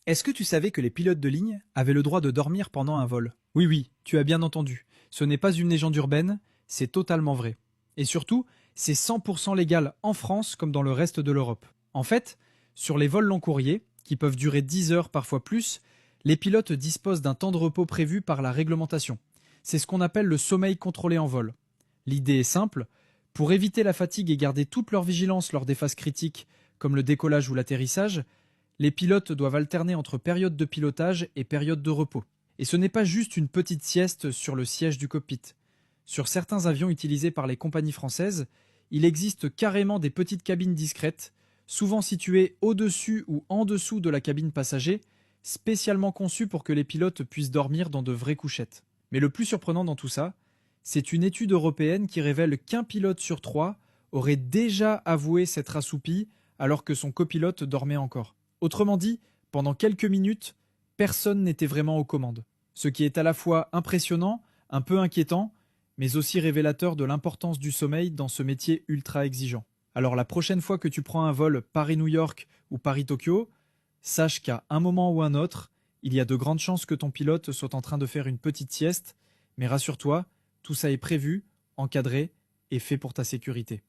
Est-ce que tu savais que les pilotes de ligne avaient le droit de dormir pendant un vol? Oui, oui, tu as bien entendu. Ce n'est pas une légende urbaine, c'est totalement vrai. Et surtout, c'est 100% légal en France comme dans le reste de l'Europe. En fait, sur les vols long courriers, qui peuvent durer 10 heures parfois plus, les pilotes disposent d'un temps de repos prévu par la réglementation. C'est ce qu'on appelle le sommeil contrôlé en vol. L'idée est simple, pour éviter la fatigue et garder toute leur vigilance lors des phases critiques, comme le décollage ou l'atterrissage, les pilotes doivent alterner entre périodes de pilotage et périodes de repos. Et ce n'est pas juste une petite sieste sur le siège du cockpit. Sur certains avions utilisés par les compagnies françaises, il existe carrément des petites cabines discrètes, souvent situées au-dessus ou en dessous de la cabine passager, spécialement conçues pour que les pilotes puissent dormir dans de vraies couchettes. Mais le plus surprenant dans tout ça, c'est une étude européenne qui révèle qu'un pilote sur trois aurait déjà avoué s'être assoupi alors que son copilote dormait encore. Autrement dit, pendant quelques minutes, personne n'était vraiment aux commandes. Ce qui est à la fois impressionnant, un peu inquiétant, mais aussi révélateur de l'importance du sommeil dans ce métier ultra exigeant. Alors la prochaine fois que tu prends un vol Paris-New York ou Paris-Tokyo, sache qu'à un moment ou un autre, il y a de grandes chances que ton pilote soit en train de faire une petite sieste, mais rassure-toi, tout ça est prévu, encadré et fait pour ta sécurité.